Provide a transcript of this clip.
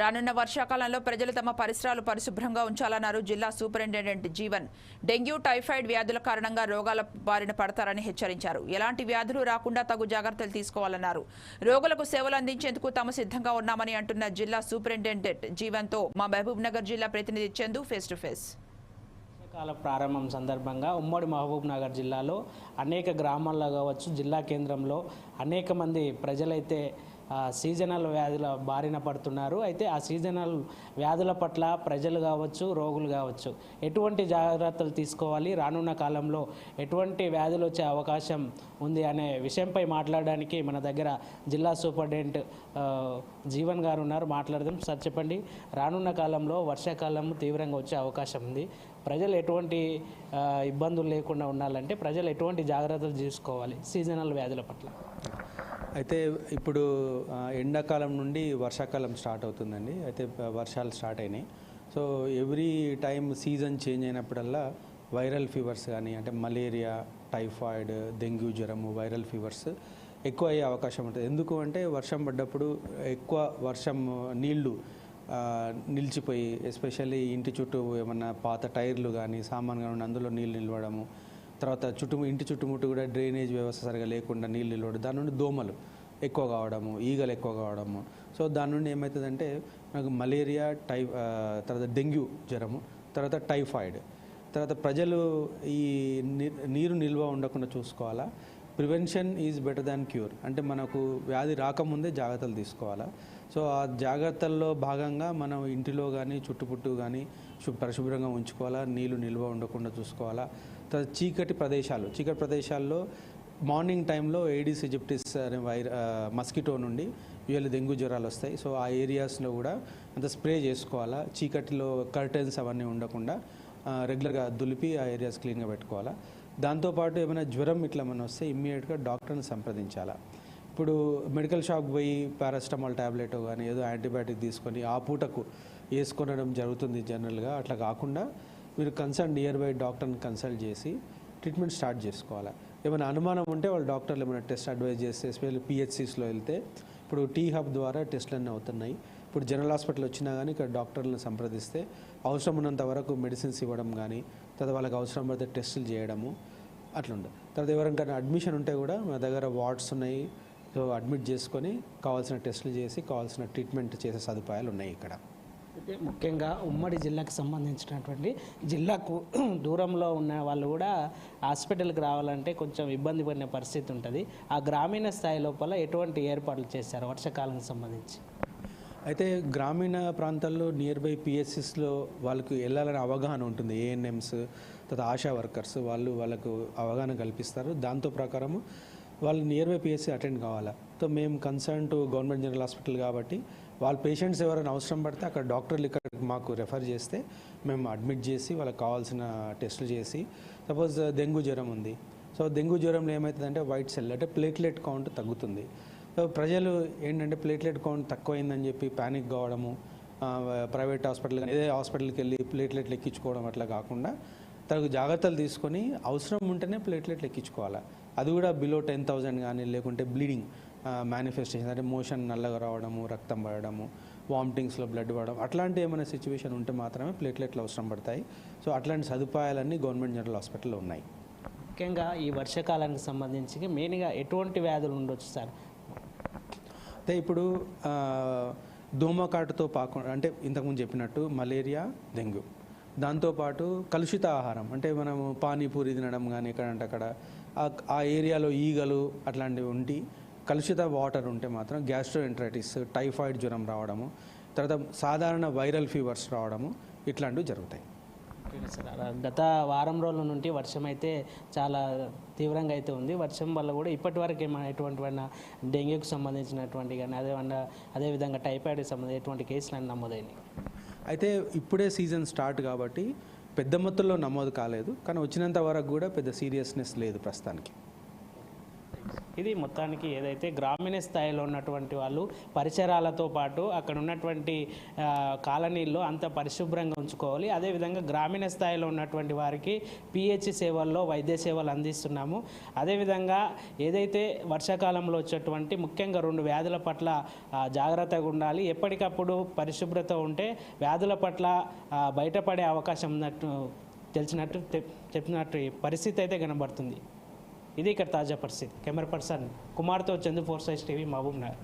రానున్న వర్షాకాలంలో ప్రజలు తమ పరిసరాలు పరిశుభ్రంగా ఉంచాలన్నారు జిల్లా సూపరింటెండెంట్ జీవన్. డెంగ్యూ, టైఫాయిడ్ వ్యాధుల కారణంగా రోగాల బారిన పడతారని హెచ్చరించారు. ఎలాంటి వ్యాధులు రాకుండా తగు జాగ్రత్తలు తీసుకోవాలన్నారు. రోగులకు సేవలు అందించేందుకు తాము సిద్ధంగా ఉన్నామని అంటున్న జిల్లా సూపరింటెండెంట్ జీవన్తో మా మహబూబ్ నగర్ జిల్లా ప్రతినిధి చందు ఫేస్ టు ఫేస్. కాల ప్రారంభం సందర్భంగా ఉమ్మడి మహబూబ్ నగర్ జిల్లాలో అనేక గ్రామాల్లో కావచ్చు, జిల్లా కేంద్రంలో అనేక మంది ప్రజలైతే సీజనల్ వ్యాధుల బారిన పడుతున్నారు. అయితే ఆ సీజనల్ వ్యాధుల పట్ల ప్రజలు కావచ్చు, రోగులు కావచ్చు ఎటువంటి జాగ్రత్తలు తీసుకోవాలి, రానున్న కాలంలో ఎటువంటి వ్యాధులు వచ్చే అవకాశం ఉంది అనే విషయంపై మాట్లాడడానికి మన దగ్గర జిల్లా సూపరింటెండెంట్ జీవన్ గారు ఉన్నారు. మాట్లాడదాం. సార్ చెప్పండి, రానున్న కాలంలో వర్షాకాలం తీవ్రంగా వచ్చే అవకాశం ఉంది. ప్రజలు ఎటువంటి ఇబ్బందులు లేకుండా ఉండాలంటే ప్రజలు ఎటువంటి జాగ్రత్తలు తీసుకోవాలి సీజనల్ వ్యాధుల పట్ల? అయితే ఇప్పుడు ఎండాకాలం నుండి వర్షాకాలం స్టార్ట్ అవుతుందండి. అయితే వర్షాలు స్టార్ట్ అయినాయి. So every time season change అయినప్పుడల్లా వైరల్ ఫీవర్స్ కానీ, అంటే మలేరియా, టైఫాయిడ్, డెంగ్యూ జ్వరము, వైరల్ ఫీవర్స్ ఎక్కువ అయ్యే అవకాశం ఉంటుంది. ఎందుకు అంటే వర్షం పడ్డప్పుడు ఎక్కువ వర్షం నీళ్లు నిలిచిపోయి, ఎస్పెషల్లీ ఇంటి చుట్టూ ఏమన్నా పాత టైర్లు కానీ సామాన్ కానీ అందులో నీళ్ళు నిలవడము, తర్వాత ఇంటి చుట్టుముట్టు కూడా డ్రైనేజ్ వ్యవస్థ సరిగా లేకుండా నీళ్ళు నిలవడం, దాని నుండి దోమలు ఎక్కువ కావడము, ఈగలు ఎక్కువ కావడము. సో దాని నుండి ఏమవుతుందంటే మనకు మలేరియా, తర్వాత డెంగ్యూ జ్వరము, తర్వాత టైఫాయిడ్. తర్వాత ప్రజలు ఈ నీరు నిల్వ ఉండకుండా చూసుకోవాలా. Prevention is better than cure, అంటే మనకు వ్యాధి రాకముందే జాగ్రత్తలు తీసుకోవాలా. సో ఆ జాగ్రత్తల్లో భాగంగా మనం ఇంటిలో కానీ చుట్టుపుట్టు కానీ పరిశుభ్రంగా ఉంచుకోవాలా, నీళ్లు నిల్వ ఉండకుండా చూసుకోవాలా. తర్వాత చీకటి ప్రదేశాల్లో మార్నింగ్ టైంలో ఏడిస్ ఈజిప్టిస్ అనే మస్కిటో నుండి వీళ్ళు డెంగ్యూ జ్వరాలు వస్తాయి. సో ఆ ఏరియాస్లో కూడా అంత స్ప్రే చేసుకోవాలా. చీకటిలో కర్టెన్స్ అవన్నీ ఉండకుండా రెగ్యులర్గా దులిపి ఆ ఏరియాస్ క్లీన్గా పెట్టుకోవాలా. దాంతోపాటు ఏమైనా జ్వరం ఇట్లా మనం వస్తే ఇమ్మీడియట్గా డాక్టర్ని సంప్రదించాలా. ఇప్పుడు మెడికల్ షాప్కి పోయి పారాసిటమాల్ ట్యాబ్లెట్ కానీ ఏదో యాంటీబయాటిక్ తీసుకొని ఆ పూటకు వేసుకొనడం జరుగుతుంది జనరల్గా. అట్లా కాకుండా మీరు నియర్ బై డాక్టర్ని కన్సల్ట్ చేసి ట్రీట్మెంట్ స్టార్ట్ చేసుకోవాలి. ఏమైనా అనుమానం ఉంటే వాళ్ళు డాక్టర్లు ఏమైనా టెస్ట్ అడ్వైజ్ చేస్తే, ఎస్పెషల్లీ పిహెచ్సిస్లో వెళ్తే ఇప్పుడు టీ-హబ్ ద్వారా టెస్టులన్నీ అవుతున్నాయి. ఇప్పుడు జనరల్ హాస్పిటల్ వచ్చినా కానీ ఇక్కడ డాక్టర్లను సంప్రదిస్తే అవసరం ఉన్నంత వరకు మెడిసిన్స్ ఇవ్వడం కానీ, తర్వాత వాళ్ళకి అవసరం పడితే టెస్టులు చేయడము అట్లుంది. తర్వాత ఎవరికైనా అడ్మిషన్ ఉంటే కూడా మన దగ్గర వార్డ్స్ ఉన్నాయి. సో అడ్మిట్ చేసుకొని కావాల్సిన టెస్టులు చేసి కావాల్సిన ట్రీట్మెంట్ చేసే సదుపాయాలు ఉన్నాయి ఇక్కడ. ముఖ్యంగా ఉమ్మడి జిల్లాకు సంబంధించినటువంటి జిల్లాకు దూరంలో ఉన్న వాళ్ళు కూడా హాస్పిటల్కి రావాలంటే కొంచెం ఇబ్బంది పడిన పరిస్థితి ఉంటుంది. ఆ గ్రామీణ స్థాయి లోపల ఎటువంటి ఏర్పాట్లు చేశారు వర్షాకాలానికి సంబంధించి? అయితే గ్రామీణ ప్రాంతాల్లో నియర్ బై పిహెచ్సిస్లో వాళ్ళకు వెళ్ళాలనే అవగాహన ఉంటుంది. ఏఎన్ఎంస్, తర్వాత ఆశా వర్కర్స్ వాళ్ళకు అవగాహన కల్పిస్తారు. దాంతో ప్రకారము వాళ్ళు నియర్ బై పిహెచ్సి అటెండ్ కావాలా. సో మేము concern to government general hospital కాబట్టి వాళ్ళ పేషెంట్స్ ఎవరైనా అవసరం పడితే అక్కడ డాక్టర్లు ఇక్కడ మాకు రెఫర్ చేస్తే మేము అడ్మిట్ చేసి వాళ్ళకి కావాల్సిన టెస్టులు చేసి, సపోజ్ డెంగ్యూ జ్వరం ఉంది. సో డెంగ్యూ జ్వరంలో ఏమవుతుందంటే వైట్ సెల్ అంటే ప్లేట్లెట్ కౌంట్ తగ్గుతుంది. సో ప్రజలు ఏంటంటే ప్లేట్లెట్ కౌంట్ తక్కువైందని చెప్పి ప్యానిక్ కావడము, ప్రైవేట్ హాస్పిటల్ కానీ ఏదే హాస్పిటల్కి వెళ్ళి ప్లేట్లెట్లు ఎక్కించుకోవడం అట్లా కాకుండా తనకు జాగ్రత్తలు తీసుకొని అవసరం ఉంటేనే ప్లేట్లెట్లు ఎక్కించుకోవాలి. అది కూడా బిలో 10,000 కానీ, లేకుంటే బ్లీడింగ్ మేనిఫెస్టేషన్ అంటే మోషన్ నల్లగా రావడము, రక్తం పడడము, వామిటింగ్స్లో బ్లడ్ పడడం అట్లాంటి ఏమైనా సిచ్యువేషన్ ఉంటే మాత్రమే ప్లేట్లెట్లు అవసరం పడతాయి. సో అట్లాంటి సదుపాయాలన్నీ గవర్నమెంట్ జనరల్ హాస్పిటల్లో ఉన్నాయి. ముఖ్యంగా ఈ వర్షాకాలానికి సంబంధించి మెయిన్గా ఎటువంటి వ్యాధులు ఉండొచ్చు సార్? అయితే ఇప్పుడు దోమకాటుతో అంటే ఇంతకుముందు చెప్పినట్టు మలేరియా, డెంగ్యూ, దాంతోపాటు కలుషిత ఆహారం అంటే మనము పానీపూరి తినడం కానీ ఎక్కడంటే అక్కడ ఆ ఏరియాలో ఈగలు అట్లాంటివి ఉండి కలుషిత వాటర్ ఉంటే మాత్రం గ్యాస్ట్రోఎంటరైటిస్, టైఫాయిడ్ జ్వరం రావడము, తర్వాత సాధారణ వైరల్ ఫీవర్స్ రావడము ఇట్లాంటివి జరుగుతాయి. గత వారం రోజుల నుండి వర్షం అయితే చాలా తీవ్రంగా అయితే ఉంది. వర్షం వల్ల కూడా ఇప్పటి వరకు ఎటువంటి డెంగ్యూకి సంబంధించినటువంటి కానీ అదేవిధంగా టైఫాయిడ్కి సంబంధించి ఎటువంటి కేసులు నమోదైనాయి? అయితే ఇప్పుడే సీజన్ స్టార్ట్ కాబట్టి పెద్ద మొత్తంలో నమోదు కాలేదు, కానీ వచ్చినంత వరకు కూడా పెద్ద సీరియస్నెస్ లేదు ప్రస్తుతానికి. ఇది మొత్తానికి ఏదైతే గ్రామీణ స్థాయిలో ఉన్నటువంటి వాళ్ళు పరిసరాలతో పాటు అక్కడ ఉన్నటువంటి కాలనీల్లో అంత పరిశుభ్రంగా ఉంచుకోవాలి. అదేవిధంగా గ్రామీణ స్థాయిలో ఉన్నటువంటి వారికి పిహెచ్ సేవల్లో వైద్య సేవలు అందిస్తున్నాము. అదేవిధంగా ఏదైతే వర్షాకాలంలో వచ్చేటువంటి ముఖ్యంగా 2 వ్యాధుల పట్ల జాగ్రత్తగా ఉండాలి. ఎప్పటికప్పుడు పరిశుభ్రత ఉంటే వ్యాధుల పట్ల బయటపడే అవకాశం ఉన్నట్టు చెప్పినట్టు పరిస్థితి అయితే కనబడుతుంది. ఇది ఇక్కడ తాజా పరిస్థితి. కెమెరా పర్సన్ కుమార్తో చందు 4 Sides TV, మహబూబ్ నగర్.